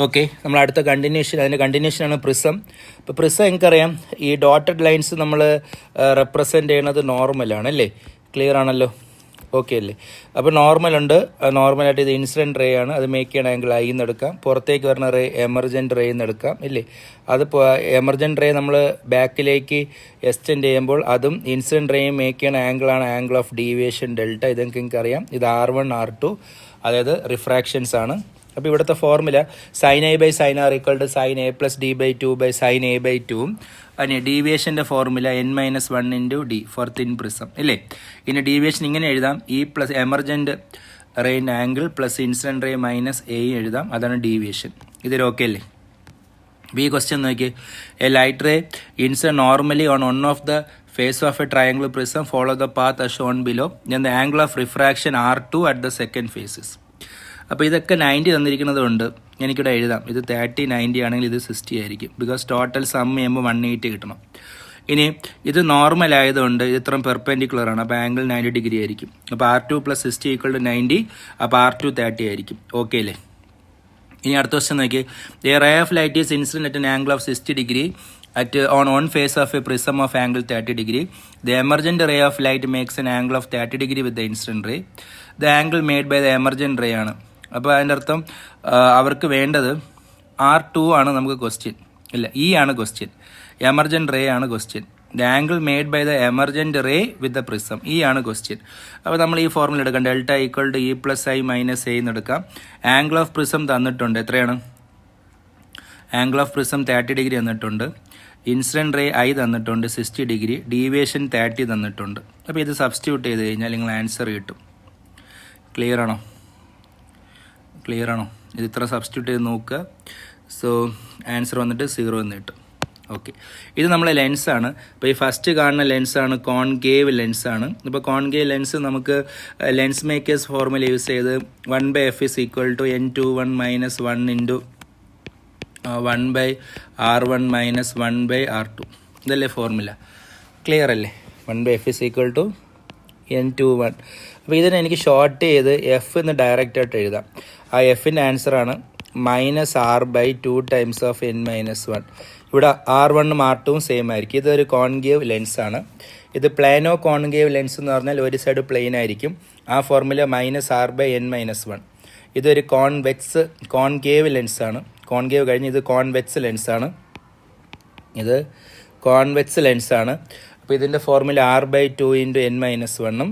Okay, നമ്മൾ അടുത്ത അതിൻ്റെ കണ്ടിന്യൂഷനാണ് പ്രിസം. ഇപ്പോൾ പ്രിസം എനിക്കറിയാം, ഈ ഡോട്ടഡ് ലൈൻസ് നമ്മൾ റെപ്രസെൻ്റ് ചെയ്യണത് നോർമലാണ് അല്ലേ? ക്ലിയർ ആണല്ലോ? ഓക്കെ അല്ലേ? അപ്പോൾ നോർമലുണ്ട്, നോർമലായിട്ട് ഇത് ഇൻസിഡൻറ്റ് റേ ആണ്, അത് മേക്ക് ചെയ്യണ ആംഗിൾ ഐ എന്ന് എടുക്കാം. പുറത്തേക്ക് വരുന്ന റേ എമർജൻറ്റ് റേ എന്ന് എടുക്കാം ഇല്ലേ? അത് എമർജൻറ്റ് റേ നമ്മൾ ബാക്കിലേക്ക് എക്സ്റ്റെൻഡ് ചെയ്യുമ്പോൾ അതും ഇൻസിഡൻറ്റ് റേയും മേക്ക് ചെയ്യണ ആംഗിളാണ് ആംഗിൾ ഓഫ് ഡീവിയേഷൻ ഡെൽറ്റ. ഇതെനിക്ക് എനിക്കറിയാം. ഇത് R1 R2 അതായത് റിഫ്രാക്ഷൻസ് ആണ്. അപ്പോൾ ഇവിടുത്തെ formula sine A by sine R equal to sine A plus D by two by sine A by ടുവും അതിന് ഡീവിയേഷൻ്റെ formula n-1 into D for thin prism ഇല്ലേ? ഇനി ഡീവിയേഷൻ ഇങ്ങനെ എഴുതാം, ഇ പ്ലസ് എമർജൻറ്റ് റേയിൻ്റെ angle plus incident ray minus A എഴുതാം. അതാണ് ഡീവിയേഷൻ. ഇതൊരു ഓക്കെ അല്ലേ? ഈ ക്വസ്റ്റ്യൻ നോക്കി, A light ray incident normally on one of the face of a triangular prism follow the path as shown below, then the angle of refraction R2 at the second phases. അപ്പോൾ ഇതൊക്കെ 90 തന്നിരിക്കുന്നത് കൊണ്ട് എനിക്കിവിടെ എഴുതാം, ഇത് 30 90 ആണെങ്കിൽ ഇത് 60 ആയിരിക്കും. ബിക്കോസ് ടോട്ടൽ സം ചെയ്യുമ്പോൾ 180 കിട്ടണം. ഇനി ഇത് നോർമൽ ആയതുകൊണ്ട് ഇത് ഇത്രയും പെർപെൻഡിക്കുലർ ആണ്, അപ്പോൾ ആംഗിൾ 90 ഡിഗ്രി ആയിരിക്കും. അപ്പോൾ R2 പ്ലസ് 60 ഈക്വൽ ടു 90, അപ്പോൾ R2 30 ആയിരിക്കും. ഓക്കെ അല്ലേ? ഇനി അടുത്ത ക്വസ്റ്റ്യൻ നോക്കി, a ray of light is incident at an angle of 60 degree on one face of a prism of angle 30 degree. The emergent ray of light makes an angle of 30 degree with the incident ray. The angle made by the emergent ray ആണ്. അപ്പോൾ അതിൻ്റെ അർത്ഥം അവർക്ക് വേണ്ടത് R2 ആണ് നമുക്ക് question ഇല്ല, E ആണ് ക്വസ്റ്റ്യൻ, എമർജൻറ്റ് റേ ആണ് question. The angle made by the emergent ray with the prism, E ആണ് ക്വസ്റ്റ്യൻ. അപ്പോൾ നമ്മൾ ഈ ഫോർമുല എടുക്കാം, delta equal to E plus I minus A എന്ന് എടുക്കാം. ആംഗിൾ ഓഫ് പ്രിസം തന്നിട്ടുണ്ട്, എത്രയാണ്? ആംഗിൾ ഓഫ് പ്രിസം 30 ഡിഗ്രി തന്നിട്ടുണ്ട്. ഇൻസിഡൻറ്റ് റേ ഐ തന്നിട്ടുണ്ട് 60 ഡിഗ്രി, ഡീവിയേഷൻ 30 തന്നിട്ടുണ്ട്. അപ്പോൾ ഇത് സബ്സ്റ്റിറ്റ്യൂട്ട് ചെയ്ത് കഴിഞ്ഞാൽ നിങ്ങൾ ആൻസർ കിട്ടും. ക്ലിയർ ആണോ? ഇത് ഇത്ര സബ്സ്റ്റിറ്റ്യൂട്ട് ചെയ്ത് നോക്കുക. സോ ആൻസർ വന്നിട്ട് 0 എന്ന് കിട്ടും. ഓക്കെ, ഇത് നമ്മളെ ലെൻസാണ്. അപ്പോൾ ഈ ഫസ്റ്റ് കാണുന്ന ലെൻസാണ് കോൺകേവ് ലെൻസാണ്. ഇപ്പോൾ കോൺകേവ് ലെൻസ് നമുക്ക് ലെൻസ് മേക്കേഴ്സ് ഫോർമുല യൂസ് ചെയ്ത് 1/f is equal to n21 minus 1 into 1/r1 minus 1/r2, ഇതല്ലേ ഫോർമുല? ക്ലിയർ അല്ലേ? 1/f is equal to n21. അപ്പോൾ ഇതിനെ എനിക്ക് ഷോർട്ട് ചെയ്ത് എഫ് എന്ന് ഡയറക്റ്റായിട്ട് എഴുതാം. ആ എഫിൻ്റെ ആൻസറാണ് -r/2 ടൈംസ് ഓഫ് n-1. ഇവിടെ R1ഉം R2ഉം സെയിം ആയിരിക്കും. ഇതൊരു കോൺകേവ് ലെൻസാണ്. ഇത് പ്ലാനോ കോൺകേവ് ലെൻസ് എന്ന് പറഞ്ഞാൽ ഒരു സൈഡ് പ്ലെയിൻ ആയിരിക്കും. ആ ഫോർമുല -r/n-1. ഇതൊരു കോൺകേവ് ലെൻസാണ്. കോൺകേവ് കഴിഞ്ഞ് ഇത് കോൺവെക്സ് ലെൻസാണ്. അപ്പോൾ ഇതിൻ്റെ ഫോർമുല r/2 ഇൻറ്റു n-1ഉം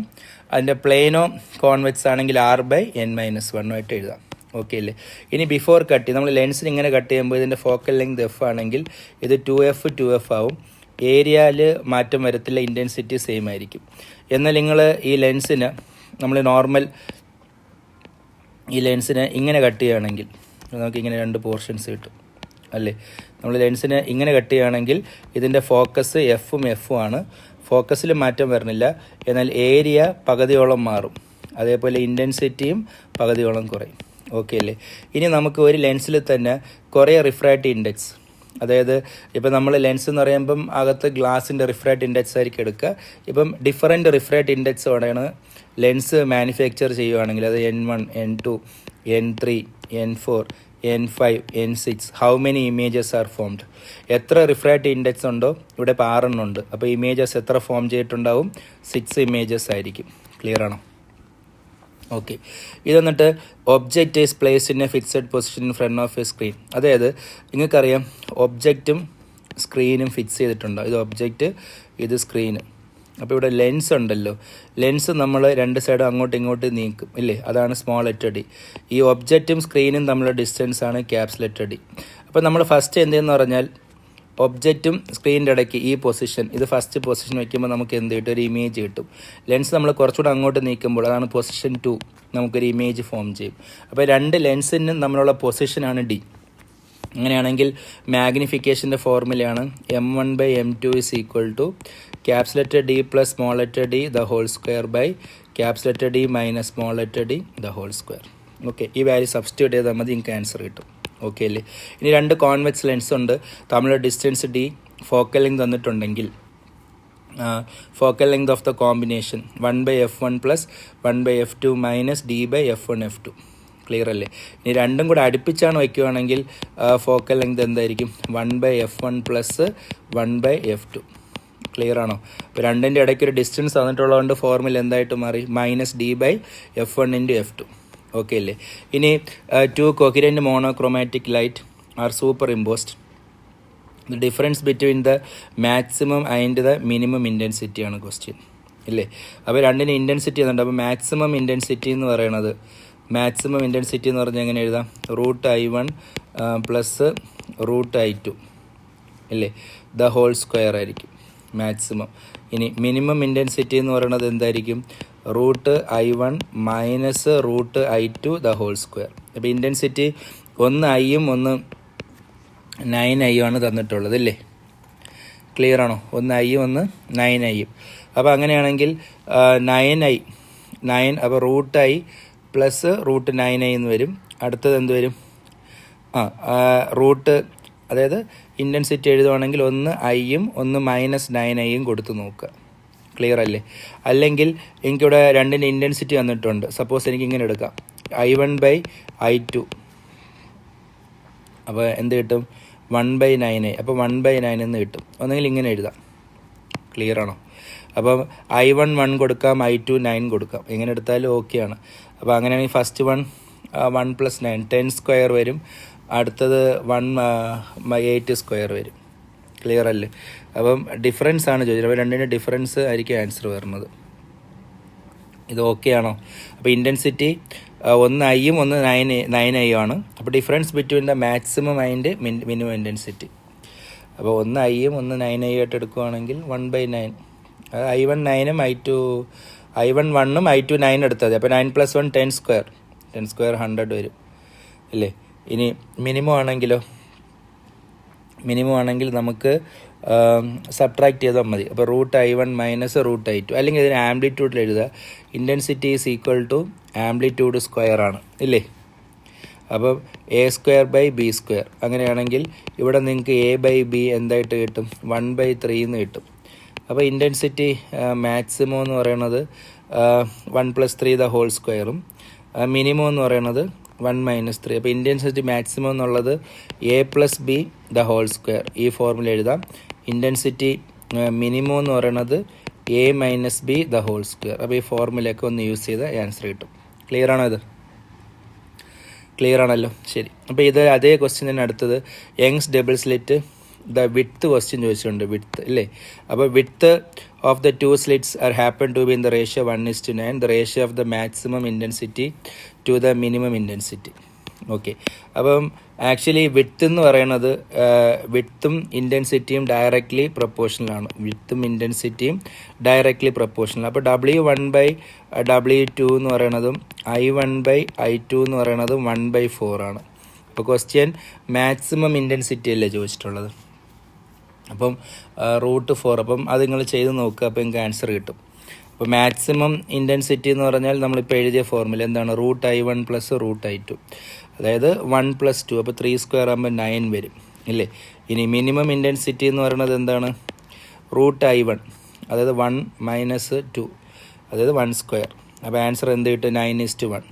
അതിൻ്റെ പ്ലെയിനോ കോൺവെക്സ് ആണെങ്കിൽ r/n-1 ആയിട്ട് എഴുതാം. ഓക്കെ അല്ലേ? ഇനി ബിഫോർ കട്ട് നമ്മൾ ലെൻസിന് ഇങ്ങനെ കട്ട് ചെയ്യുമ്പോൾ ഇതിൻ്റെ ഫോക്കൽ ലെങ്ത് എഫ് ആണെങ്കിൽ ഇത് 2f ആവും. ഏരിയയിൽ മാറ്റം വരത്തില്ല, ഇൻറ്റൻസിറ്റി സെയിം ആയിരിക്കും. എന്നാൽ നിങ്ങൾ ഈ ലെൻസിന് ഇങ്ങനെ കട്ട് ചെയ്യുകയാണെങ്കിൽ നമുക്ക് ഇങ്ങനെ 2 പോർഷൻസ് കിട്ടും അല്ലേ? നമ്മൾ ലെൻസിന് ഇങ്ങനെ കട്ട് ചെയ്യുകയാണെങ്കിൽ ഇതിൻ്റെ ഫോക്കസ് എഫും ആണ്. ഫോക്കസിൽ മാറ്റം വരണില്ല, എന്നാൽ ഏരിയ പകുതിയോളം മാറും. അതേപോലെ ഇൻറ്റൻസിറ്റിയും പകുതിയോളം കുറയും. ഓക്കെ അല്ലേ? ഇനി നമുക്ക് ഒരു ലെൻസിൽ തന്നെ കുറേ റിഫ്രാക്റ്റീവ് ഇൻഡെക്സ്, അതായത് ഇപ്പം നമ്മൾ ലെൻസ് എന്ന് പറയുമ്പം അകത്ത് ഗ്ലാസിൻ്റെ റിഫ്രാക്റ്റീവ് ഇൻഡെക്സ് ആയിരിക്കും എടുക്കുക. ഇപ്പം ഡിഫറൻറ്റ് റിഫ്രാക്റ്റീവ് ഇൻഡെക്സോടെയാണ് ലെൻസ് മാനുഫാക്ചർ ചെയ്യുകയാണെങ്കിൽ അത് n1, n2, n3, n4, n5, n6 how many images are formed? എത്ര റിഫ്രാക്റ്റീവ് ഇൻഡെക്സ് ഉണ്ടോ, ഇവിടെ ഇപ്പോൾ 6 ഉണ്ട്. അപ്പോൾ ഇമേജസ് എത്ര ഫോം ചെയ്തിട്ടുണ്ടാവും? 6 ഇമേജസ് ആയിരിക്കും. ക്ലിയർ ആണോ? ഓക്കെ, ഇത് എന്നിട്ട് object is place in a fixed position in front of a screen. അതായത് നിങ്ങൾക്കറിയാം ഒബ്ജക്റ്റും സ്ക്രീനും ഫിക്സ് ചെയ്തിട്ടുണ്ടോ? ഇത് ഒബ്ജക്റ്റ്, ഇത് സ്ക്രീന്. അപ്പോൾ ഇവിടെ ലെൻസ് ഉണ്ടല്ലോ, ലെൻസ് നമ്മൾ 2 സൈഡും അങ്ങോട്ടും ഇങ്ങോട്ടും നീക്കും ഇല്ലേ? അതാണ് സ്മോൾ ലെറ്റർ ഡി. ഈ ഒബ്ജക്റ്റും സ്ക്രീനും തമ്മിലുള്ള ഡിസ്റ്റൻസ് ആണ് ക്യാപ്സ് ലെറ്റർ ഡി. അപ്പോൾ നമ്മൾ ഫസ്റ്റ് എന്തെന്ന് പറഞ്ഞാൽ ഒബ്ജക്റ്റും സ്ക്രീനിൻ്റെ ഇടയ്ക്ക് ഈ പൊസിഷൻ, ഇത് ഫസ്റ്റ് പൊസിഷൻ വയ്ക്കുമ്പോൾ നമുക്ക് എന്ത് കിട്ടും? ഒരു ഇമേജ് കിട്ടും. ലെൻസ് നമ്മൾ കുറച്ചുകൂടെ അങ്ങോട്ട് നീക്കുമ്പോൾ അതാണ് പൊസിഷൻ 2, നമുക്കൊരു ഇമേജ് ഫോം ചെയ്യും. അപ്പോൾ 2 ലെൻസിനും തമ്മിലുള്ള പൊസിഷനാണ് ഡി. അങ്ങനെയാണെങ്കിൽ മാഗ്നിഫിക്കേഷൻ്റെ ഫോർമുലയാണ് m1/m2 is equal to caps letter D plus small letter D the whole square by caps letter D minus small letter D the whole square. Okay, ഈ വാല്യൂ സബ്സ്റ്റിറ്റ്യൂട്ട് ചെയ്താൽ മതി, നിങ്ങൾക്ക് ആൻസർ കിട്ടും. ഓക്കെ അല്ലേ? ഇനി 2 കോൺവെക്സ് ലെൻസ് ഉണ്ട്, തമ്മിലുള്ള distance D, focal length തന്നിട്ടുണ്ടെങ്കിൽ focal length of the combination 1/f1 plus 1/f2 minus d/f1 f2. Clear അല്ലേ? ഇനി രണ്ടും കൂടെ അടുപ്പിച്ചാണ് വയ്ക്കുകയാണെങ്കിൽ ഫോക്കൽ ലെങ്ത് എന്തായിരിക്കും? 1/f1 plus 1/f2. ക്ലിയർ ആണോ? അപ്പോൾ രണ്ടിൻ്റെ ഇടയ്ക്ക് ഒരു ഡിസ്റ്റൻസ് തന്നിട്ടുള്ളതുകൊണ്ട് ഫോർമുല എന്തായിട്ട് മാറി? -d/f1 × f2. ഓക്കെ അല്ലേ? ഇനി 2 coherent monochromatic light are superimposed. The difference between the maximum and the minimum intensity ആണ് ക്വസ്റ്റ്യൻ ഇല്ലേ? അപ്പോൾ രണ്ടിന് ഇൻറ്റൻസിറ്റി എന്നുണ്ട്. അപ്പോൾ മാക്സിമം ഇൻറ്റൻസിറ്റി എന്ന് പറയുന്നത് എങ്ങനെ എഴുതാം? √I1 പ്ലസ് √I2 ഇല്ലേ? ദ ഹോൾ സ്ക്വയർ ആയിരിക്കും മാക്സിമം. ഇനി മിനിമം ഇൻറ്റൻസിറ്റി എന്ന് പറയുന്നത് എന്തായിരിക്കും? √I1 minus √I2 the whole square. അപ്പോൾ ഇൻറ്റൻസിറ്റി ഒന്ന് ഐയും ഒന്ന് 9I ആണ് തന്നിട്ടുള്ളത് അല്ലേ? ക്ലിയർ ആണോ? ഒന്ന് ഐയും ഒന്ന് 9I. അപ്പോൾ അങ്ങനെയാണെങ്കിൽ 9 അപ്പോൾ √I പ്ലസ് √9I എന്ന് വരും. അടുത്തത് എന്ത് വരും? അതായത് ഇൻറ്റൻസിറ്റി എഴുതുവാണെങ്കിൽ ഒന്ന് ഐയും ഒന്ന് -9I കൊടുത്ത് നോക്കുക. ക്ലിയർ അല്ലേ? അല്ലെങ്കിൽ എനിക്കിവിടെ രണ്ടിൻ്റെ ഇൻറ്റൻസിറ്റി തന്നിട്ടുണ്ട്. സപ്പോസ് എനിക്ക് ഇങ്ങനെ എടുക്കാം, I1/I2. അപ്പോൾ എന്ത് കിട്ടും? 1/9I. അപ്പോൾ 1/9 എന്ന് കിട്ടും. ഒന്നെങ്കിൽ ഇങ്ങനെ എഴുതാം. ക്ലിയർ ആണോ? അപ്പം I1 1 കൊടുക്കാം, I2 9 കൊടുക്കാം. എങ്ങനെ എടുത്താലും ഓക്കെയാണ്. അപ്പോൾ അങ്ങനെയാണെങ്കിൽ ഫസ്റ്റ് 1 + 9 10² വരും. അടുത്തത് 8² വരും. ക്ലിയർ അല്ലേ? അപ്പം ഡിഫറൻസ് ആണ് ചോദിച്ചത്. അപ്പോൾ രണ്ടിൻ്റെ ഡിഫറൻസ് ആയിരിക്കും ആൻസർ വരുന്നത്. ഇത് ഓക്കെ ആണോ? അപ്പോൾ ഇൻറ്റൻസിറ്റി ഒന്ന് ഐയും ഒന്ന് 9I ആണ്. അപ്പോൾ difference between the maximum and minimum intensity. അപ്പോൾ ഒന്ന് ഐയും ഒന്ന് 9I ആയിട്ട് എടുക്കുകയാണെങ്കിൽ 1/9. I1 9ഉം I1 1ഉം I2 9 എടുത്തത്. അപ്പോൾ 9 + 1 10². 10² 100 വരും അല്ലേ? ഇനി മിനിമം ആണെങ്കിൽ നമുക്ക് സബ്ട്രാക്ട് ചെയ്താൽ മതി. അപ്പോൾ √I1 മൈനസ് √I2, അല്ലെങ്കിൽ ഇതിന് ആംപ്ലിറ്റ്യൂഡിൽ എഴുതുക. Intensity is equal to amplitude square ആണ് ഇല്ലേ? അപ്പം A²/B². അങ്ങനെയാണെങ്കിൽ ഇവിടെ നിങ്ങൾക്ക് A/B എന്തായിട്ട് കിട്ടും? 1/3 എന്ന് കിട്ടും. അപ്പോൾ ഇൻറ്റൻസിറ്റി മാക്സിമം എന്ന് പറയുന്നത് 1 + 3 ദ ഹോൾ സ്ക്വയറും മിനിമം എന്ന് പറയുന്നത് 1 - 3. അപ്പോൾ ഇൻറ്റൻസിറ്റി മാക്സിമം എന്നുള്ളത് A+B ദ ഹോൾ സ്ക്വയർ. ഈ ഫോർമുല എഴുതാം. ഇൻറ്റൻസിറ്റി മിനിമം എന്ന് പറയുന്നത് A - B the whole square. അപ്പോൾ ഈ ഫോർമുലയൊക്കെ ഒന്ന് യൂസ് ചെയ്ത് ആൻസർ കിട്ടും. ക്ലിയർ ആണോ? ഇത് ക്ലിയർ ആണല്ലോ? ശരി. അപ്പോൾ ഇത് അതേ ക്വസ്റ്റ്യൻ തന്നെ അടുത്തത് Young's double slit the width question ചോദിച്ചിട്ടുണ്ട്. വിഡ്ത്ത് ഇല്ലേ? അപ്പോൾ width of the 2 slits are happen to be in the ratio 1:9, the ratio of the maximum intensity to the minimum intensity. Okay. അപ്പം ആക്ച്വലി വിഡ്ത്ത് എന്ന് പറയുന്നത് വിഡ്ത്തും ഇൻറ്റൻസിറ്റിയും directly പ്രൊപ്പോർഷണലാണ്. അപ്പോൾ W1/W2 എന്ന് പറയുന്നതും I1/I2 എന്ന് പറയുന്നതും 1/4 ആണ്. അപ്പോൾ ക്വസ്റ്റ്യൻ മാക്സിമം ഇൻറ്റൻസിറ്റി അല്ലേ ചോദിച്ചിട്ടുള്ളത്? അപ്പം √4. അപ്പം അത് നിങ്ങൾ ചെയ്ത് നോക്കുക. അപ്പോൾ നിങ്ങൾക്ക് ആൻസർ കിട്ടും. അപ്പോൾ മാക്സിമം ഇൻറ്റൻസിറ്റി എന്ന് പറഞ്ഞാൽ നമ്മളിപ്പോൾ എഴുതിയ ഫോർമുല എന്താണ്? √I1 പ്ലസ് √I2, അതായത് 1 + 2. അപ്പോൾ 3² ആകുമ്പോൾ 9 വരും ഇല്ലേ? ഇനി മിനിമം ഇൻറ്റൻസിറ്റി എന്ന് പറയുന്നത് എന്താണ്? √I1, അതായത് 1 - 2, അതായത് 1². അപ്പോൾ ആൻസർ എന്ത് കിട്ടും? 9:1.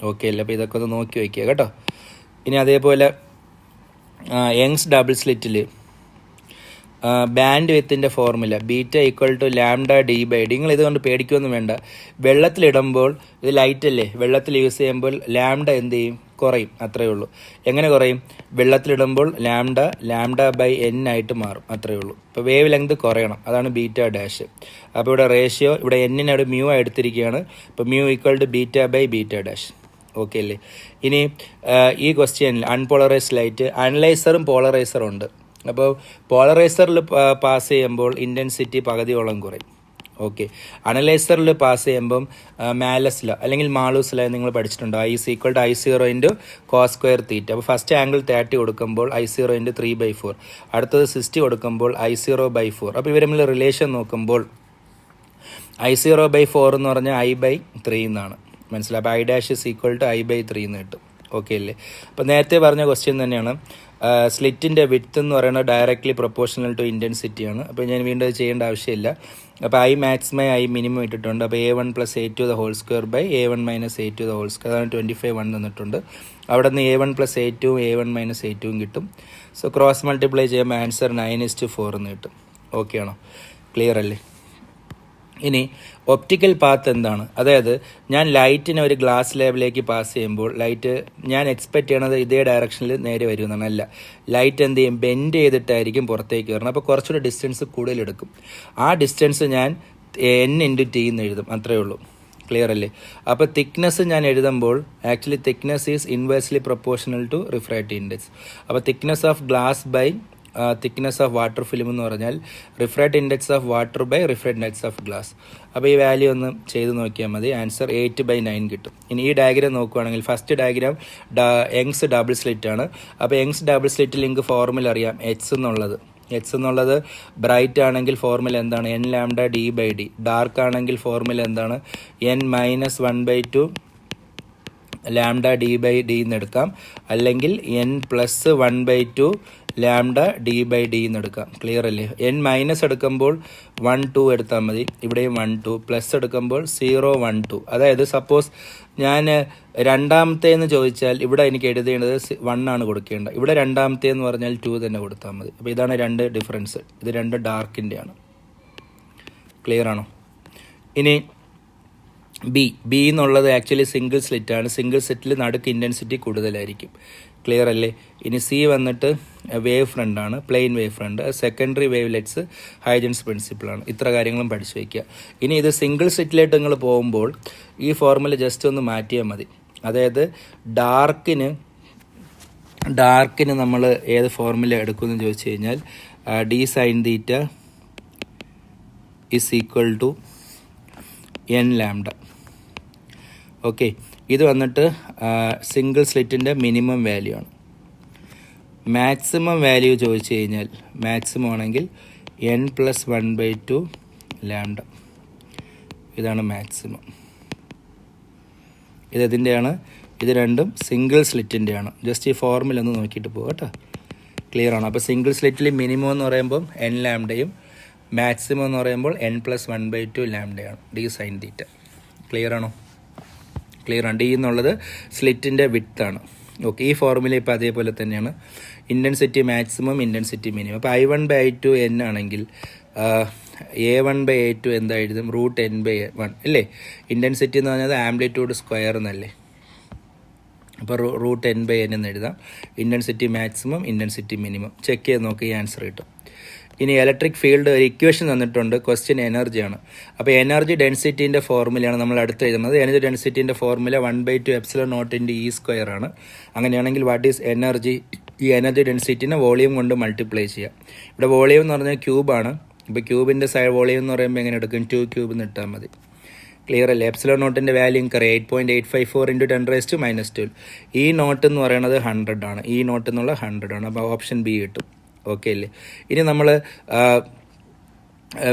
ഓക്കെ അല്ലേ? അപ്പോൾ ഇതൊക്കെ ഒന്ന് നോക്കി വയ്ക്കുക കേട്ടോ. ഇനി അതേപോലെ യങ്സ് ഡബിൾ സ്ലിറ്റിൽ ബാൻഡ് വിത്തിൻ്റെ ഫോർമുല β = λd/d. നിങ്ങൾ ഇതുകൊണ്ട് പേടിക്കുകയൊന്നും വേണ്ട. വെള്ളത്തിലിടുമ്പോൾ ഇത് ലൈറ്റ് അല്ലേ? വെള്ളത്തിൽ യൂസ് ചെയ്യുമ്പോൾ ലാംഡ എന്ത് ചെയ്യും? കുറയും. അത്രയേ ഉള്ളൂ. എങ്ങനെ കുറയും? വെള്ളത്തിലിടുമ്പോൾ λ/n ആയിട്ട് മാറും. അത്രയേ ഉള്ളൂ. ഇപ്പോൾ വേവ് ലെങ്ത് കുറയണം. അതാണ് β'. അപ്പോൾ ഇവിടെ റേഷ്യോ ഇവിടെ എന്നിനോട് മ്യൂ എടുത്തിരിക്കുകയാണ്. ഇപ്പോൾ മ്യൂ = β/β'. ഓക്കെ അല്ലേ? ഇനി ഈ ക്വസ്റ്റ്യനിൽ അൺപോളറൈസ്ഡ് ലൈറ്റ്, അനലൈസറും പോളറൈസറും ഉണ്ട്. അപ്പോൾ പോളറൈസറിൽ പാസ് ചെയ്യുമ്പോൾ ഇൻറ്റൻസിറ്റി പകുതിയോളം കുറയും. ഓക്കെ. അനലൈസറിൽ പാസ് ചെയ്യുമ്പം മാലസ് ലോ അല്ലെങ്കിൽ മാളൂസ് ലോ നിങ്ങൾ പഠിച്ചിട്ടുണ്ടോ? I = I0 × cos²θ. അപ്പോൾ ഫസ്റ്റ് ആംഗിൾ 30 കൊടുക്കുമ്പോൾ I0 × 3/4, അടുത്തത് 60 കൊടുക്കുമ്പോൾ I0/4. അപ്പോൾ ഇവർ തമ്മിൽ റിലേഷൻ നോക്കുമ്പോൾ I0/4 എന്ന് പറഞ്ഞാൽ I/3 എന്നാണ്. മനസ്സിലായി? അപ്പോൾ I' = I/3 എന്ന് കിട്ടും. ഓക്കെ അല്ലേ? അപ്പോൾ നേരത്തെ പറഞ്ഞ ക്വസ്റ്റ്യൻ തന്നെയാണ്. സ്ലിറ്റിൻ്റെ വിഡ്ത്ത് എന്ന് പറയുന്നത് ഡയറക്റ്റ്ലി പ്രൊപ്പോർഷണൽ ടു ഇൻറ്റൻസിറ്റിയാണ്. അപ്പോൾ ഞാൻ വീണ്ടും അത് ചെയ്യേണ്ട ആവശ്യമില്ല. അപ്പോൾ ഐ മാക്സിമം ഐ മിനിമം ഇട്ടിട്ടുണ്ട്. അപ്പോൾ A1 + A2 the whole square by A1 - A2 the whole square, അതാണ് 25 തന്നിട്ടുണ്ട്. അവിടെ നിന്ന് A1 + A2 A1 - A2 കിട്ടും. സോ ക്രോസ് മൾട്ടിപ്ലൈ ചെയ്യുമ്പോൾ ആൻസർ 9:4 എന്ന് കിട്ടും. ഓക്കെ ആണോ? ക്ലിയർ അല്ലേ? ഇനി ഒപ്റ്റിക്കൽ പാത്ത് എന്താണ്? അതായത് ഞാൻ ലൈറ്റിനെ ഒരു ഗ്ലാസ് ലേബിലേക്ക് പാസ് ചെയ്യുമ്പോൾ ലൈറ്റ് ഞാൻ എക്സ്പെക്ട് ചെയ്യണത് ഇതേ ഡയറക്ഷനിൽ നേരെ വരുമെന്നാണ്. അല്ല, ലൈറ്റ് എന്ത് ചെയ്യും? ബെൻഡ് ചെയ്തിട്ടായിരിക്കും പുറത്തേക്ക് വരണം. അപ്പോൾ കുറച്ചുകൂടി ഡിസ്റ്റൻസ് കൂടുതലെടുക്കും. ആ ഡിസ്റ്റൻസ് ഞാൻ n/t എന്ന് എഴുതും. അത്രയേ ഉള്ളൂ. ക്ലിയർ അല്ലേ? അപ്പോൾ തിക്നെസ് ഞാൻ എഴുതുമ്പോൾ actually thickness is inversely proportional to refractive index. അപ്പോൾ thickness of glass by thickness of water film എന്ന് പറഞ്ഞാൽ refractive index of water by refractive index of glass. അപ്പോൾ ഈ വാല്യൂ ഒന്ന് ചെയ്ത് നോക്കിയാൽ മതി. ആൻസർ 8/9 കിട്ടും. ഇനി ഈ ഡയഗ്രാം നോക്കുകയാണെങ്കിൽ first diagram Young's double slit ആണ്. അപ്പോൾ യങ്സ് ഡബിൾ സ്ലിറ്റിൽ നിങ്ങൾക്ക് ഫോർമുല അറിയാം. എച്ച് എന്നുള്ളത് ബ്രൈറ്റ് ആണെങ്കിൽ ഫോർമുല എന്താണ്? n(λ)d/d. ഡാർക്ക് ആണെങ്കിൽ ഫോർമുല എന്താണ്? n-1/2 λ/d/d എന്ന് എടുക്കാം. അല്ലെങ്കിൽ n+1/2 λ/d/d എന്ന് എടുക്കാം. ക്ലിയർ അല്ലേ? n- എടുക്കുമ്പോൾ 1 2 എടുത്താൽ മതി. ഇവിടെയും 1 2. പ്ലസ് എടുക്കുമ്പോൾ 0 1 2. അതായത് സപ്പോസ് ഞാൻ രണ്ടാമത്തേന്ന് ചോദിച്ചാൽ ഇവിടെ എനിക്ക് എഴുതേണ്ടത് 1 ആണ് കൊടുക്കേണ്ടത്. ഇവിടെ രണ്ടാമത്തേന്ന് പറഞ്ഞാൽ 2 തന്നെ കൊടുത്താൽ മതി. അപ്പോൾ ഇതാണ് രണ്ട് ഡിഫറൻസ്. ഇത് രണ്ട് ഡാർക്കിൻ്റെയാണ്. ക്ലിയർ ആണോ? ഇനി ബി എന്നുള്ളത് ആക്ച്വലി സിംഗിൾ സ്ലിറ്റ് ആണ്. സിംഗിൾ സ്ലിറ്റിൽ നടുക്ക് ഇൻറ്റൻസിറ്റി കൂടുതലായിരിക്കും. ക്ലിയർ അല്ലേ? ഇനി സി വന്നിട്ട് വേവ് ഫ്രണ്ട് ആണ്, plane wave front. Secondary wavelets Huygens പ്രിൻസിപ്പിളാണ്. ഇത്ര കാര്യങ്ങളും പഠിച്ചു വയ്ക്കുക. ഇനി ഇത് സിംഗിൾ സ്ലിറ്റിലേക്ക് നിങ്ങൾ പോകുമ്പോൾ ഈ ഫോർമുല ജസ്റ്റ് ഒന്ന് മാറ്റിയാൽ മതി. അതായത് ഡാർക്കിന് നമ്മൾ ഏത് ഫോർമുല എടുക്കുമെന്ന് ചോദിച്ചു കഴിഞ്ഞാൽ d sin θ = n(λ). ഓക്കെ, ഇത് വന്നിട്ട് സിംഗിൾ സ്ലിറ്റിൻ്റെ മിനിമം വാല്യൂ ആണ്. മാക്സിമം വാല്യൂ ചോദിച്ചു കഴിഞ്ഞാൽ മാക്സിമം ആണെങ്കിൽ n+1/2 λ. ഇതാണ് മാക്സിമം. ഇതിൻ്റെയാണ്. ഇത് രണ്ടും സിംഗിൾ സ്ലിറ്റിൻ്റെയാണ്. ജസ്റ്റ് ഈ ഫോർമുല ഒന്ന് നോക്കിയിട്ട് പോകുക കേട്ടോ. ക്ലിയർ ആണ്? അപ്പോൾ സിംഗിൾ സ്ലിറ്റിൽ മിനിമം എന്ന് പറയുമ്പോൾ n(λ)യും മാക്സിമം എന്ന് പറയുമ്പോൾ n+1/2 λ d sin θ. ക്ലിയർ ആണോ? ക്ലിയർ ആണ്. ഡി എന്നുള്ളത് സ്ലിറ്റിൻ്റെ വിഡ്ത്താണ്. ഓക്കെ, ഈ ഫോർമുല ഇപ്പോൾ അതേപോലെ തന്നെയാണ്. Intensity maximum, intensity minimum. അപ്പോൾ I1/I2 n ആണെങ്കിൽ A1/A2 എന്താ എഴുതും? √n/1 അല്ലേ? ഇൻറ്റൻസിറ്റി എന്ന് പറഞ്ഞാൽ ആംപ്ലിറ്റ്യൂഡ് സ്ക്വയർ എന്നല്ലേ? അപ്പോൾ √n/n എന്ന് എഴുതാം. Intensity maximum, intensity minimum. Check ചെയ്ത് നോക്കി ഈ ആൻസർ കിട്ടും. ഇനി ഇലക്ട്രിക് ഫീൽഡ് ഒരു ഇക്വേഷൻ തന്നിട്ടുണ്ട്. ക്വസ്റ്റ്യൻ എനർജിയാണ്. അപ്പോൾ എനർജി ഡെൻസിറ്റീൻ്റെ ഫോർമുലയാണ് നമ്മൾ അടുത്ത് എഴുതുന്നത്. എനർജി ഡെൻസിറ്റീൻ്റെ ഫോർമുല 1/2 ε0 E² ആണ്. അങ്ങനെയാണെങ്കിൽ വാട്ട് ഈസ് എനർജി? ഈ എനർജി ഡെൻസിറ്റിനെ വോളിയം കൊണ്ട് മൾട്ടിപ്ലൈ ചെയ്യാം. ഇവിടെ വോളിയം എന്ന് പറഞ്ഞാൽ ക്യൂബാണ്. ഇപ്പോൾ ക്യൂബിൻ്റെ വോളിയം എന്ന് പറയുമ്പോൾ എങ്ങനെ എടുക്കും? 2 ക്യൂബ് എന്ന് ഇട്ടാൽ മതി. ക്ലിയർ അല്ലേ? ε0ൻ്റെ വാല്യൂ എനിക്കറിയാം 8.854 × 10⁻². ഈ നോട്ട് എന്ന് പറയുന്നത് 100 ആണ്. ഈ നോട്ട് എന്നുള്ള 100 ആണ്. അപ്പോൾ ഓപ്ഷൻ ബി കിട്ടും. ഓക്കെ അല്ലേ? ഇനി നമ്മൾ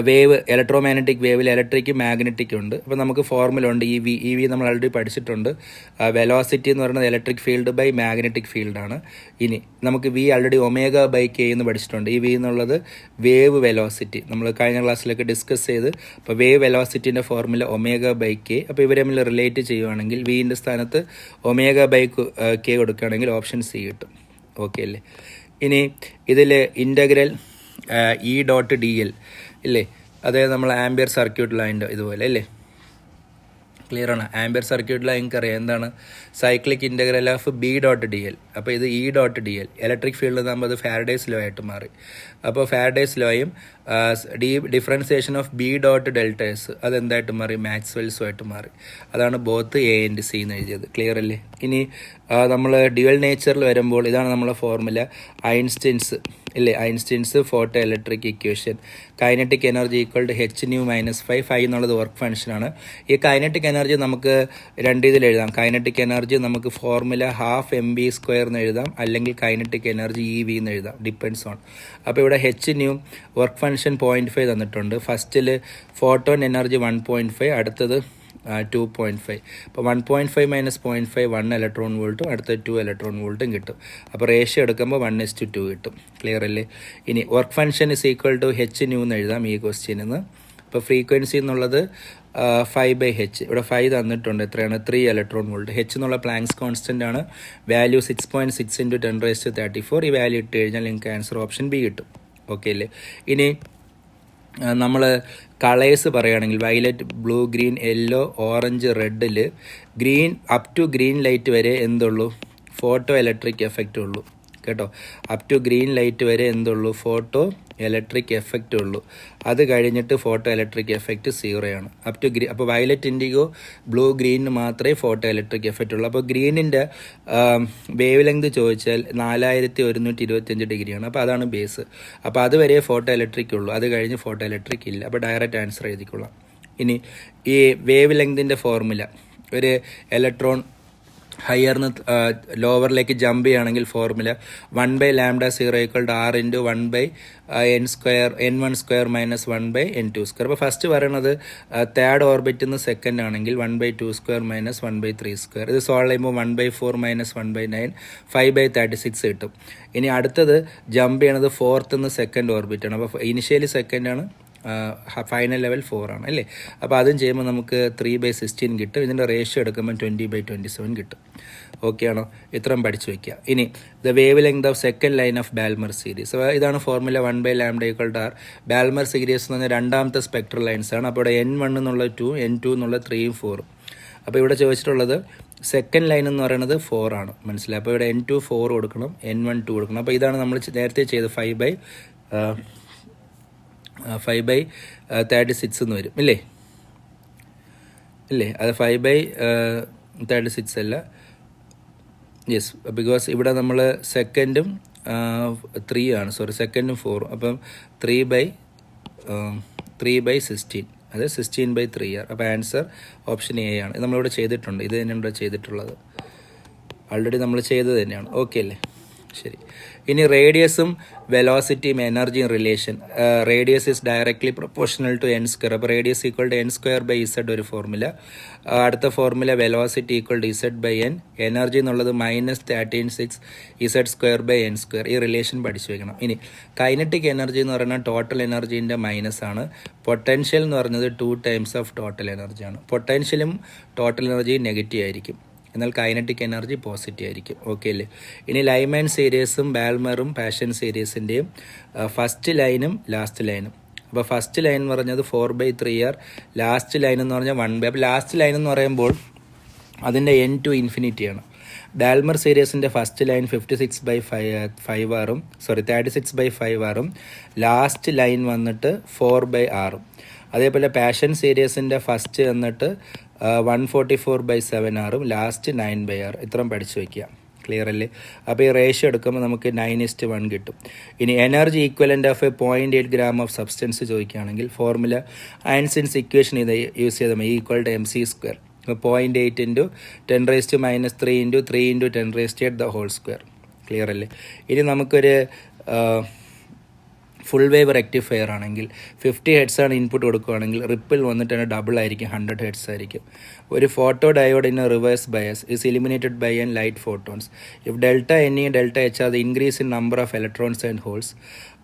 വേവ്, ഇലക്ട്രോമാഗ്നറ്റിക് വേവിൽ ഇലക്ട്രിക്കും മാഗ്നറ്റിക്കും ഉണ്ട്. അപ്പോൾ നമുക്ക് ഫോർമുല ഉണ്ട്. ഇ വി നമ്മൾ ഓൾറെഡി പഠിച്ചിട്ടുണ്ട്. വെലോസിറ്റി എന്ന് പറയുന്നത് ഇലക്ട്രിക് ഫീൽഡ് ബൈ മാഗ്നറ്റിക് ഫീൽഡാണ്. ഇനി നമുക്ക് വി ആൾറെഡി ω/k എന്ന് പഠിച്ചിട്ടുണ്ട്. ഈ വി എന്നുള്ളത് വേവ് വെലോസിറ്റി നമ്മൾ കഴിഞ്ഞ ക്ലാസ്സിലൊക്കെ ഡിസ്കസ് ചെയ്ത്. അപ്പോൾ വേവ് വെലോസിറ്റീൻ്റെ ഫോർമുല ω/k. അപ്പോൾ ഇവർ തമ്മിൽ റിലേറ്റ് ചെയ്യുകയാണെങ്കിൽ വിൻ്റെ സ്ഥാനത്ത് ω/k കൊടുക്കുകയാണെങ്കിൽ ഓപ്ഷൻ സി കിട്ടും. ഓക്കെ അല്ലേ? ഇനി ഇതിൽ ഇൻ്റഗ്രൽ E.dl ഇല്ലേ? അതായത് നമ്മൾ ആംബിയർ സർക്യൂട്ട് ലൈൻ്റെ ഇതുപോലെ അല്ലേ? ക്ലിയർ ആണ്? ആംബിയർ സർക്യൂട്ട് ലൈൻ അറിയാം എന്താണ്? Cyclic integral of B.dl. അപ്പോൾ ഇത് E.dl. ഇലക്ട്രിക് ഫീൽഡ് നമ്മൾ അത് ഫാരഡേസ് ലോ ആയിട്ട് മാറി. അപ്പോൾ ഫാരഡേസ് ലോയും ഡിഫറൻസിയേഷൻ ഓഫ് B.Δs അതെന്തായിട്ട് മാറി? മാക്സ്വെൽസും ആയിട്ട് മാറി. അതാണ് ബോത്ത് A and C എന്ന് എഴുതിയത്. ക്ലിയർ അല്ലേ? ഇനി നമ്മൾ ഡ്യുവൽ നേച്ചറിൽ വരുമ്പോൾ ഇതാണ് നമ്മളെ ഫോർമുല. ഐൻസ്റ്റീൻസ് ഇല്ലേ? Einstein's photo electric equation. Kinetic energy = hν - φ എന്നുള്ളത് വർക്ക് ഫംഗ്ഷനാണ്. ഈ കൈനറ്റിക് എനർജി നമുക്ക് രണ്ട് ഇതിൽ എഴുതാം. കൈനറ്റിക് എനർജി നമുക്ക് ഫോർമുല 12 mv² എന്ന് എഴുതാം, അല്ലെങ്കിൽ കൈനറ്റിക് എനർജി EV എന്ന് എഴുതാം. Depends on. അപ്പോൾ ഇവിടെ hν വർക്ക് ഫംഗ്ഷൻ 0.5 തന്നിട്ടുണ്ട്. ഫസ്റ്റിൽ ഫോട്ടോൺ എനർജി 1.5, അടുത്തത് 2.5. അപ്പോൾ 1.5 മൈനസ് 0.5 1 ഇലക്ട്രോൺ വോൾട്ടും അടുത്ത 2 ഇലക്ട്രോൺ വോൾട്ടും കിട്ടും. അപ്പോൾ റേഷ്യോ എടുക്കുമ്പോൾ 1:2 കിട്ടും. ക്ലിയർ അല്ലേ? ഇനി work function is equal to h nu എന്ന് എഴുതാം ഈ ക്വസ്റ്റ്യനിൽ നിന്ന്. ഇപ്പോൾ ഫ്രീക്വൻസി എന്നുള്ളത് 5/h. ഇവിടെ 5 തന്നിട്ടുണ്ട്. എത്രയാണ്? 3 ഇലക്ട്രോൺ വോൾട്ട്. h എന്നുള്ള പ്ലാങ്ക്സ് കോൺസ്റ്റൻ്റ് ആണ്. വാല്യൂ 6.6 × 10⁻34. ഈ വാല്യൂ ഇട്ട് കഴിഞ്ഞാൽ നിങ്ങൾക്ക് ആൻസർ ഓപ്ഷൻ ബി കിട്ടും. ഓക്കെ അല്ലേ? ഇനി നമ്മൾ കളേഴ്സ് പറയുകയാണെങ്കിൽ violet, blue, green, yellow, orange, റെഡിൽ green up to green light വരെ എന്തുള്ളൂ? ഫോട്ടോ ഇലക്ട്രിക് എഫക്റ്റ് ഉള്ളൂ കേട്ടോ. അപ് ടു ഗ്രീൻ ലൈറ്റ് വരെ എന്തുള്ളൂ? ഫോട്ടോ ഇലക്ട്രിക് എഫക്റ്റ് ഉള്ളൂ. അത് കഴിഞ്ഞിട്ട് ഫോട്ടോ ഇലക്ട്രിക് എഫക്റ്റ് 0 ആണ്. അപ് ടു അപ്പോൾ വയലറ്റ്, ഇൻഡിഗോ, ബ്ലൂ, ഗ്രീനിന് മാത്രമേ ഫോട്ടോ ഇലക്ട്രിക് എഫക്റ്റ് ഉള്ളൂ. അപ്പോൾ ഗ്രീനിൻ്റെ വേവ് ലെങ്ത് ചോദിച്ചാൽ 4125 ഡിഗ്രിയാണ്. അപ്പോൾ അതാണ് ബേസ്. അപ്പോൾ അതുവരെ ഫോട്ടോ ഇലക്ട്രിക് ഉള്ളൂ. അത് കഴിഞ്ഞ് ഫോട്ടോ ഇലക്ട്രിക് ഇല്ല. അപ്പോൾ ഡയറക്റ്റ് ആൻസർ എഴുതിക്കൊള്ളാം. ഇനി ഈ വേവ് ലെങ്തിൻ്റെ ഫോർമുല, ഒരു ഇലക്ട്രോൺ ഹയർന്ന് ലോവറിലേക്ക് ജമ്പ് ചെയ്യുകയാണെങ്കിൽ formula 1/λ0 = r × 1/n² minus 1/n². അപ്പോൾ ഫസ്റ്റ് പറയണത് തേർഡ് ഓർബിറ്റിൽ നിന്ന് സെക്കൻഡ് ആണെങ്കിൽ 1/2² മൈനസ് 1/3². ഇത് സോൾവ് ചെയ്യുമ്പോൾ 1/4 മൈനസ് 1/9 5/36 കിട്ടും. ഇനി അടുത്തത് ജമ്പ് ചെയ്യണത് ഫോർത്ത് നിന്ന് സെക്കൻഡ് ഓർബിറ്റാണ്. അപ്പോൾ ഇനിഷ്യലി സെക്കൻഡാണ്, ഫൈനൽ ലെവൽ 4 ആണ് അല്ലേ? അപ്പോൾ അതും ചെയ്യുമ്പോൾ നമുക്ക് 3/16 കിട്ടും. ഇതിൻ്റെ റേഷ്യോ എടുക്കുമ്പോൾ 20/27 കിട്ടും. ഓക്കെ ആണോ? ഇത്രയും പഠിച്ചു വയ്ക്കുക. ഇനി the wave length of second line of Balmer series. ഇതാണ് ഫോർമുല 1/λ = r. ബാൽമർ സീരീസ് എന്ന് പറഞ്ഞാൽ രണ്ടാമത്തെ സ്പെക്ട്രൽ ലൈൻസ് ആണ്. അപ്പോൾ ഇവിടെ n1 എന്നുള്ള 2, n2 എന്നുള്ള 3ഉം 4ഉം. അപ്പോൾ ഇവിടെ ചോദിച്ചിട്ടുള്ളത് സെക്കൻഡ് ലൈൻ എന്ന് പറയുന്നത് 4 ആണ്. മനസ്സിലായി? അപ്പോൾ ഇവിടെ n2 4 കൊടുക്കണം, n1 2 കൊടുക്കണം. അപ്പോൾ ഇതാണ് നമ്മൾ നേരത്തെ ചെയ്ത് 5/36 എന്ന് വരും ഇല്ലേ? അത് 5/36 അല്ല. യെസ്, ബിക്കോസ് ഇവിടെ നമ്മൾ സെക്കൻഡും 3 ആണ്, സെക്കൻഡും 4. അപ്പം 3/16, അത് 16/3 അപ്പോൾ ആൻസർ ഓപ്ഷൻ എ ആണ്. ഇത് നമ്മളിവിടെ ചെയ്തിട്ടുണ്ട്. ഇത് തന്നെയാണ് ഇവിടെ ചെയ്തിട്ടുള്ളത്. ആൾറെഡി നമ്മൾ ചെയ്തത് തന്നെയാണ്. ഓക്കെ അല്ലേ? ശരി. ഇനി റേഡിയസും വെലോസിറ്റിയും എനർജിയും relation. Radius is directly proportional to n². അപ്പോൾ റേഡിയസ് = n² ഒരു ഫോർമുല. അടുത്ത ഫോർമുല വെലോസിറ്റി = z/n. എനർജി എന്നുള്ളത് -13.6 z²/n². ഈ റിലേഷൻ പഠിച്ചു വെക്കണം. ഇനി കൈനറ്റിക് എനർജി എന്ന് പറയുന്നത് ടോട്ടൽ എനർജീൻ്റെ മൈനസ് ആണ്. പൊട്ടൻഷ്യൽ എന്ന് പറയുന്നത് 2 ടൈംസ് ഓഫ് ടോട്ടൽ എനർജിയാണ്. പൊട്ടൻഷ്യലും ടോട്ടൽ എനർജിയും നെഗറ്റീവ് ആയിരിക്കും, എന്നാൽ കൈനറ്റിക് എനർജി പോസിറ്റീവ് ആയിരിക്കും. ഓക്കെ അല്ലേ? ഇനി ലൈമാൻ സീരീസും ബാൽമറും പാഷൻ സീരീസിൻ്റെയും ഫസ്റ്റ് ലൈനും ലാസ്റ്റ് ലൈനും. അപ്പോൾ ഫസ്റ്റ് ലൈൻ എന്ന് പറഞ്ഞത് 4/3r, ലാസ്റ്റ് ലൈൻ എന്ന് പറഞ്ഞാൽ 1/. അപ്പോൾ ലാസ്റ്റ് ലൈൻ എന്ന് പറയുമ്പോൾ അതിൻ്റെ n to ∞ആണ്. ബാൽമർ സീരീസിൻ്റെ first line 36/5r, last line വന്നിട്ട് 4/r. അതേപോലെ പാഷൻ സീരീസിൻ്റെ ഫസ്റ്റ് വന്നിട്ട് 144/7r, ലാസ്റ്റ് 9/r. ഇത്രയും പഠിച്ചു വയ്ക്കുക. ക്ലിയർ അല്ലേ? അപ്പോൾ ഈ റേഷ്യോ എടുക്കുമ്പോൾ നമുക്ക് 9:1 കിട്ടും. ഇനി energy equivalent of 0.8 gram of substance ചോദിക്കുകയാണെങ്കിൽ ഫോർമുല ഐൻസ്റ്റൈൻസ് ഇക്വേഷൻ ഇത് യൂസ് ചെയ്താൽ മതി. = mc². 0.8 × 10⁻³ × 3 × 10⁻². ക്ലിയർ അല്ലേ? ഇനി നമുക്കൊരു ഫുൾ വേവ് റെക്ടിഫയർ ആണെങ്കിൽ 50 Hz ആണ് ഇൻപുട്ട് കൊടുക്കുകയാണെങ്കിൽ റിപ്പിൾ വന്നിട്ട് തന്നെ ഡബിൾ ആയിരിക്കും, 100 Hz ആയിരിക്കും. ഒരു photo diode in reverse bias is illuminated by an light photons. If ΔNE ΔH are the increase in number of electrons and holes.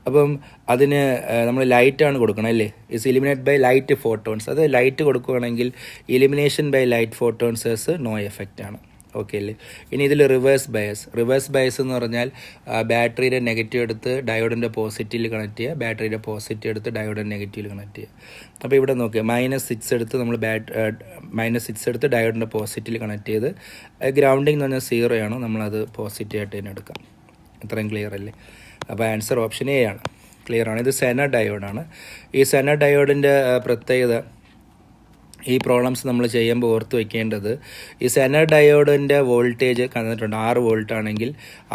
അപ്പം അതിന് നമ്മൾ ലൈറ്റാണ് കൊടുക്കണം അല്ലേ? Is illuminate by light photons. അത് ലൈറ്റ് കൊടുക്കുകയാണെങ്കിൽ ഇലിമിനേഷൻ ബൈ ലൈറ്റ് ഫോട്ടോൺസേഴ്സ് no effect ആണ്. ഓക്കെ അല്ലേ? ഇനി ഇതിൽ റിവേഴ്സ് ബയസ് എന്ന് പറഞ്ഞാൽ ബാറ്ററിയുടെ നെഗറ്റീവ് എടുത്ത് ഡയോഡിൻ്റെ പോസിറ്റീവിൽ കണക്ട് ചെയ്യുക, ബാറ്ററിയുടെ പോസിറ്റീവ് എടുത്ത് ഡയോഡിൻ്റെ നെഗറ്റീവിൽ കണക്ട് ചെയ്യുക. അപ്പോൾ ഇവിടെ നോക്കുക, -6 എടുത്ത് നമ്മൾ -6 എടുത്ത് ഡയോഡിൻ്റെ പോസിറ്റീവിൽ കണക്ട് ചെയ്ത് ഗ്രൗണ്ടിങ് എന്ന് പറഞ്ഞാൽ 0 ആണ്, നമ്മളത് പോസിറ്റീവായിട്ട് തന്നെ എടുക്കാം. ഇത്രയും ക്ലിയർ അല്ലേ? അപ്പോൾ ആൻസർ ഓപ്ഷൻ എ ആണ്. ക്ലിയർ ആണ്. ഇത് സെന ഡയോഡാണ്. ഈ സെന ഡയോഡിൻ്റെ പ്രത്യേകത, ഈ പ്രോബ്ലംസ് നമ്മൾ ചെയ്യുമ്പോൾ ഓർത്ത് വയ്ക്കേണ്ടത്, ഈ സെനർ ഡയോഡിൻ്റെ വോൾട്ടേജ് കണ്ടിട്ടുണ്ട് 6 വോൾട്ട് ആണെങ്കിൽ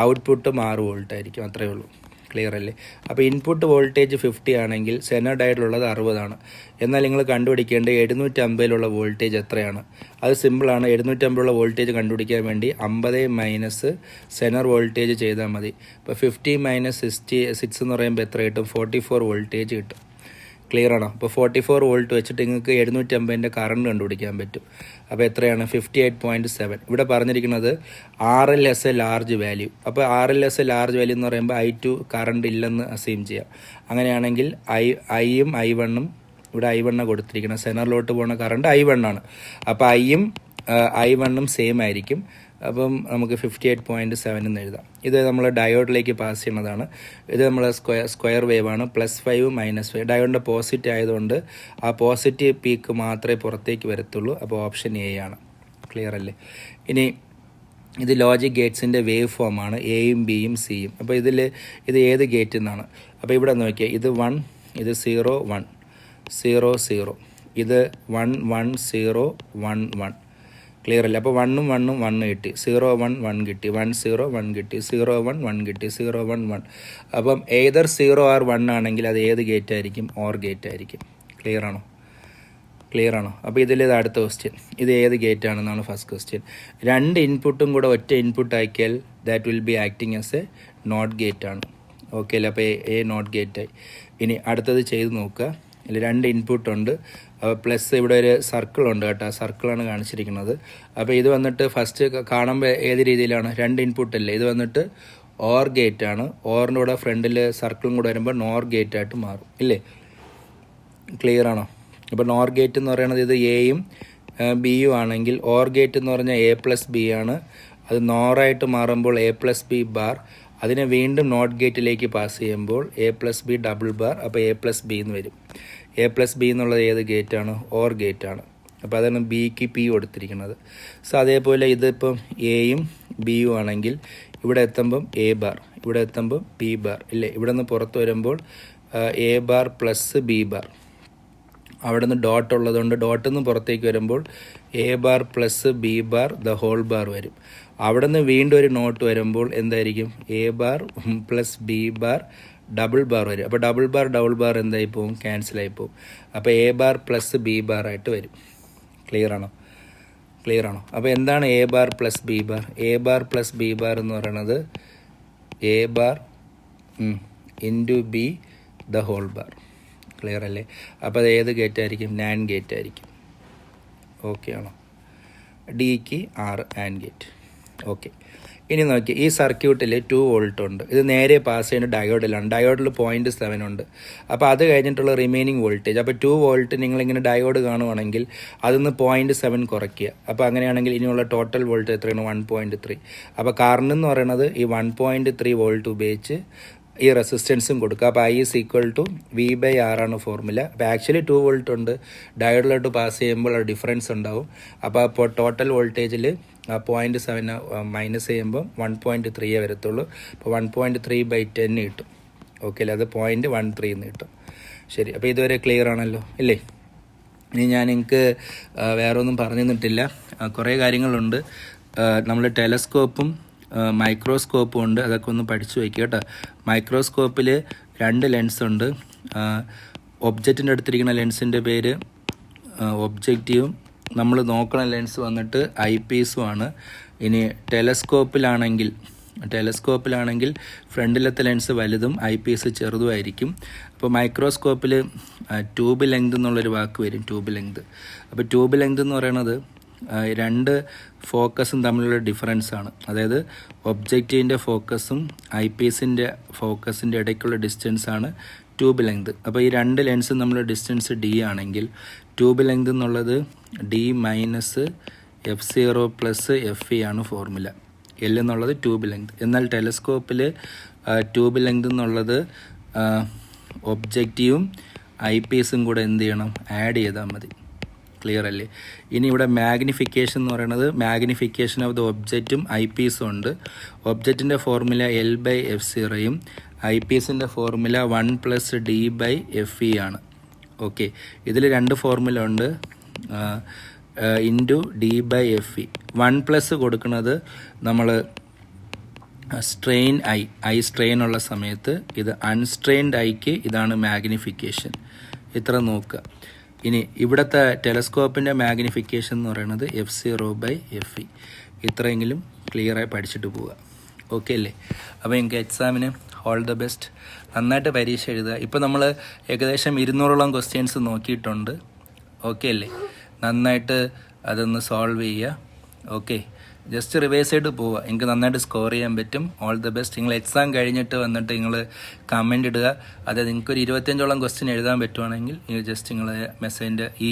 ഔട്ട്പുട്ടും 6 വോൾട്ട് ആയിരിക്കും. അത്രയേ ഉള്ളൂ. ക്ലിയർ അല്ലേ? അപ്പോൾ ഇൻപുട്ട് വോൾട്ടേജ് 50 ആണെങ്കിൽ സെനർ ഡയോഡിലുള്ളത് 60 ആണ്. എന്നാൽ നിങ്ങൾ കണ്ടുപിടിക്കേണ്ടത് 750 വോൾട്ടേജ് എത്രയാണ്? അത് സിമ്പിളാണ്. 750 വോൾട്ടേജ് കണ്ടുപിടിക്കാൻ വേണ്ടി 50 മൈനസ് സെനർ വോൾട്ടേജ് ചെയ്താൽ മതി. ഇപ്പോൾ 50 - 66 എന്ന് പറയുമ്പോൾ എത്ര കിട്ടും? 44 വോൾട്ടേജ് കിട്ടും. ക്ലിയർ ആണോ? അപ്പോൾ 44 വോൾട്ട് വെച്ചിട്ട് നിങ്ങൾക്ക് 750 കറണ്ട് കണ്ടുപിടിക്കാൻ പറ്റും. അപ്പോൾ എത്രയാണ്? 58.7. ഇവിടെ പറഞ്ഞിരിക്കുന്നത് RL എ ലാർജ് വാല്യൂ. അപ്പോൾ RL എ ലാർജ് വാല്യൂ എന്ന് പറയുമ്പോൾ I2 കറണ്ട് ഇല്ലെന്ന് അസ്യൂം ചെയ്യാം. അങ്ങനെയാണെങ്കിൽ ഐയും I1 ഇവിടെ I1 കൊടുത്തിരിക്കുന്നത്, സെനറിലോട്ട് പോകുന്ന കറണ്ട് I1 ആണ്. അപ്പോൾ ഐയും I1 സെയിം ആയിരിക്കും. അപ്പം നമുക്ക് 58.7 എന്ന് എഴുതാം. ഇത് നമ്മൾ ഡയോഡിലേക്ക് പാസ് ചെയ്യുന്നതാണ്. ഇത് നമ്മൾ സ്ക്വയർ വേവ് ആണ്. +5 -5 ഡയോഡിൻ്റെ പോസിറ്റീവ് ആയതുകൊണ്ട് ആ പോസിറ്റീവ് പീക്ക് മാത്രമേ പുറത്തേക്ക് വരത്തുള്ളൂ. അപ്പോൾ ഓപ്ഷൻ എ ആണ്. ക്ലിയർ അല്ലേ? ഇനി ഇത് ലോജിക് ഗേറ്റ്സിൻ്റെ വേവ് ഫോമാണ്, എയും ബിയും സിയും. അപ്പോൾ ഇത് ഏത് ഗേറ്റിൽ നിന്നാണ്? അപ്പോൾ ഇവിടെ നോക്കിയാൽ ഇത് 1, ഇത് 0 1 0 0, ഇത് 1 1 0 1 1. ക്ലിയർ അല്ലേ? അപ്പോൾ 1 1 1 കിട്ടി, 0 1 1 കിട്ടി, 1 0 1 കിട്ടി, 0 1 1 കിട്ടി, 0 1 1. അപ്പം ഏതർ 0 or 1 ആണെങ്കിൽ അത് ഏത് ഗേറ്റ് ആയിരിക്കും? ഓർ ഗേറ്റ് ആയിരിക്കും. ക്ലിയർ ആണോ? അപ്പോൾ ഇത് അടുത്ത ക്വസ്റ്റ്യൻ. ഇത് ഏത് ഗേറ്റ് ആണെന്നാണ് ഫസ്റ്റ് ക്വസ്റ്റ്യൻ. 2 ഇൻപുട്ടും കൂടെ ഒറ്റ ഇൻപുട്ട് ആക്കിയാൽ that will be acting as a NOT gate ആണ്. ഓക്കെ അല്ലേ? അപ്പോൾ എ നോട്ട് ഗേറ്റായി. ഇനി അടുത്തത് ചെയ്ത് നോക്കുക. ഇതിൽ 2 ഇൻപുട്ടുണ്ട്, പ്ലസ് ഇവിടെ ഒരു സർക്കിളുണ്ട് കേട്ടോ, സർക്കിളാണ് കാണിച്ചിരിക്കുന്നത്. അപ്പോൾ ഇത് വന്നിട്ട് ഫസ്റ്റ് കാണുമ്പോൾ ഏത് രീതിയിലാണ്? 2 ഇൻപുട്ട് അല്ലേ? ഇത് വന്നിട്ട് ഓർ ഗേറ്റ് ആണ്. ഓറിൻ്റെ കൂടെ ഫ്രണ്ടിൽ സർക്കിളും കൂടെ വരുമ്പോൾ നോർ ഗേറ്റ് ആയിട്ട് മാറും ഇല്ലേ? ക്ലിയർ ആണോ? അപ്പോൾ നോർ ഗേറ്റ് എന്ന് പറയുന്നത് ഇത് എയും ബിയും ആണെങ്കിൽ, ഓർ ഗേറ്റ് എന്ന് പറഞ്ഞാൽ A+B ആണ്. അത് നോറായിട്ട് മാറുമ്പോൾ A+B ബാർ. അതിനെ വീണ്ടും നോട്ട് ഗേറ്റിലേക്ക് പാസ് ചെയ്യുമ്പോൾ A+B ഡബിൾ ബാർ. അപ്പോൾ A+B എന്ന് വരും. A+B എന്നുള്ളത് ഏത് ഗേറ്റാണ്? ഓർ ഗേറ്റാണ്. അപ്പോൾ അതാണ് ബിക്ക് പി കൊടുത്തിരിക്കുന്നത്. സോ അതേപോലെ ഇതിപ്പം എയും ബിയും ആണെങ്കിൽ ഇവിടെ എത്തുമ്പം എ ബാർ, ഇവിടെ എത്തുമ്പം ബി ബാർ ഇല്ലേ? ഇവിടെ നിന്ന് പുറത്ത് വരുമ്പോൾ A bar plus B bar. അവിടെ നിന്ന് ഡോട്ട് ഉള്ളതുകൊണ്ട് ഡോട്ടിൽ നിന്ന് പുറത്തേക്ക് വരുമ്പോൾ A bar plus B bar the whole bar വരും. അവിടെ നിന്ന് വീണ്ടും ഒരു നോട്ട് വരുമ്പോൾ എന്തായിരിക്കും? A bar plus B bar double bar വരും. അപ്പോൾ ഡബിൾ ബാർ എന്തായി പോവും? ക്യാൻസലായി പോവും. അപ്പോൾ A bar plus B bar ആയിട്ട് വരും. ക്ലിയർ ആണോ? അപ്പോൾ എന്താണ് A bar plus B bar? A bar plus B bar എന്ന് പറയുന്നത് A bar into B the whole bar. Clear അല്ലേ? അപ്പോൾ അത് ഏത് ഗേറ്റ് ആയിരിക്കും? നാൻഡ് ഗേറ്റ് ആയിരിക്കും. ഓക്കെ ആണോ? ഡിക്ക് 6 ആൻഡ് ഗേറ്റ്. ഓക്കെ. ഇനി നോക്കി, ഈ സർക്യൂട്ടിൽ 2 വോൾട്ട് ഉണ്ട്. ഇത് നേരെ പാസ് ചെയ്യുന്ന ഡയോഡിലാണ്. ഡയോഡിൽ 0.7 ഉണ്ട്. അപ്പോൾ അത് കഴിഞ്ഞിട്ടുള്ള റിമൈനിങ് വോൾട്ടേജ്, അപ്പോൾ 2 വോൾട്ട് നിങ്ങളിങ്ങനെ ഡയോഡ് കാണുവാണെങ്കിൽ അതിന്ന് 0.7 കുറയ്ക്കുക. അപ്പോൾ അങ്ങനെയാണെങ്കിൽ ഇനിയുള്ള ടോട്ടൽ വോൾട്ട് എത്രയാണ്? 1.3. അപ്പോൾ കാരണം എന്ന് പറയുന്നത് ഈ 1.3 വോൾട്ട് ഉപയോഗിച്ച് ഈ റെസിസ്റ്റൻസും കൊടുക്കുക. അപ്പോൾ I = V/R ആണ് ഫോർമുല. അപ്പോൾ ആക്ച്വലി 2 വോൾട്ട് ഉണ്ട്, ഡയോഡിലോട്ട് പാസ് ചെയ്യുമ്പോൾ അത് ഡിഫറൻസ് ഉണ്ടാവും. അപ്പോൾ ടോട്ടൽ വോൾട്ടേജിൽ 0.7 മൈനസ് ചെയ്യുമ്പോൾ 1.3 വരത്തുള്ളൂ. അപ്പോൾ 1.3/10 കിട്ടും. ഓക്കെ അല്ലേ? അത് 0.13 എന്ന് കിട്ടും. ശരി, അപ്പോൾ ഇതുവരെ ക്ലിയർ ആണല്ലോ ഇല്ലേ? ഇനി ഞാൻ നിങ്ങൾക്ക് വേറെ ഒന്നും പറഞ്ഞു തന്നിട്ടില്ല. കുറേ കാര്യങ്ങളുണ്ട്. നമ്മൾ ടെലസ്കോപ്പും മൈക്രോസ്കോപ്പും ഉണ്ട്. അതൊക്കെ ഒന്ന് പഠിച്ചു വയ്ക്കുക കേട്ടോ. മൈക്രോസ്കോപ്പിൽ 2 ലെൻസ് ഉണ്ട്. ഒബ്ജക്റ്റിൻ്റെ അടുത്തിരിക്കുന്ന ലെൻസിൻ്റെ പേര് ഒബ്ജക്റ്റീവും നമ്മൾ നോക്കുന്ന ലെൻസ് വന്നിട്ട് ഐ പീസും ആണ്. ഇനി ടെലസ്കോപ്പിലാണെങ്കിൽ ഫ്രണ്ടിലത്തെ ലെൻസ് വലുതും ഐ പീസ് ചെറുതുമായിരിക്കും. അപ്പോൾ മൈക്രോസ്കോപ്പിൽ ട്യൂബ് ലെങ്ത് എന്നുള്ളൊരു വാക്ക് വരും, ട്യൂബ് ലെങ്ത്. അപ്പോൾ ട്യൂബ് ലെങ്ത് എന്ന് പറയുന്നത് 2 ഫോക്കസും തമ്മിലുള്ള ഡിഫറൻസ് ആണ്. അതായത് ഒബ്ജക്റ്റീവിൻ്റെ ഫോക്കസും ഐ പീസിൻ്റെ ഫോക്കസിൻ്റെ ഇടയ്ക്കുള്ള ഡിസ്റ്റൻസ് ആണ് ട്യൂബ് ലെങ്ത്. അപ്പോൾ ഈ 2 ലെൻസും തമ്മിലുള്ള ഡിസ്റ്റൻസ് D ആണെങ്കിൽ ട്യൂബ് ലെങ്ത് എന്നുള്ളത് D - f0 + fe ആണ് ഫോർമുല. L എന്നുള്ളത് ട്യൂബ് ലെങ്ത്. എന്നാൽ ടെലസ്കോപ്പിൽ ട്യൂബ് ലെങ്ത് എന്നുള്ളത് ഒബ്ജക്റ്റീവും ഐ പീസും കൂടെ എന്ത് ചെയ്യണം? ആഡ് ചെയ്താൽ മതി. ക്ലിയർ അല്ലേ? ഇനി ഇവിടെ മാഗ്നിഫിക്കേഷൻ എന്ന് പറയുന്നത് മാഗ്നിഫിക്കേഷൻ ഓഫ് ദ ഒബ്ജക്റ്റും ഐ പീസും ഉണ്ട്. ഒബ്ജക്റ്റിൻ്റെ ഫോർമുല L/f0യും ഐ പീസിൻ്റെ ഫോർമുല 1 + D/fe ആണ്. ഓക്കെ, ഇതിൽ 2 ഫോർമുല ഉണ്ട്. ഇൻറ്റു D/fe 1+ കൊടുക്കുന്നത് നമ്മൾ സ്ട്രെയിൻ ഐ സ്ട്രെയിൻ ഉള്ള സമയത്ത്, ഇത് അൺസ്ട്രെയിൻഡ് ഐക്ക് ഇതാണ് മാഗ്നിഫിക്കേഷൻ. ഇത്ര നോക്കുക. ഇനി ഇവിടുത്തെ ടെലസ്കോപ്പിൻ്റെ മാഗ്നിഫിക്കേഷൻ എന്ന് പറയുന്നത് f0/fe. ഇത്രയെങ്കിലും ക്ലിയറായി പഠിച്ചിട്ട് പോവുക. ഓക്കെ അല്ലേ? അപ്പോൾ നിങ്ങൾക്ക് എക്സാമിന് ഓൾ ദ ബെസ്റ്റ്. നന്നായിട്ട് പരീക്ഷ എഴുതുക. ഇപ്പോൾ നമ്മൾ ഏകദേശം 200ഓളം ക്വസ്റ്റ്യൻസ് നോക്കിയിട്ടുണ്ട്. ഓക്കെ അല്ലേ? നന്നായിട്ട് അതൊന്ന് സോൾവ് ചെയ്യുക. ഓക്കെ, ജസ്റ്റ് റിവേഴ്സ് ചെയ്ത് പോവുക. എനിക്ക് നന്നായിട്ട് സ്കോർ ചെയ്യാൻ പറ്റും. All the best. നിങ്ങൾ എക്സാം കഴിഞ്ഞിട്ട് വന്നിട്ട് നിങ്ങൾ കമൻ്റ് ഇടുക. അതായത് നിങ്ങൾക്കൊരു 25ഓളം ക്വസ്റ്റ്യൻ എഴുതാൻ പറ്റുവാണെങ്കിൽ നിങ്ങൾ ജസ്റ്റ് നിങ്ങൾ മെസ്സേജിൻ്റെ ഈ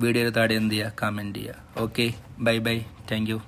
വീഡിയോയുടെ താഴെ എന്ത് ചെയ്യുക, കമൻറ്റ് ചെയ്യുക. Okay, bye bye, thank you.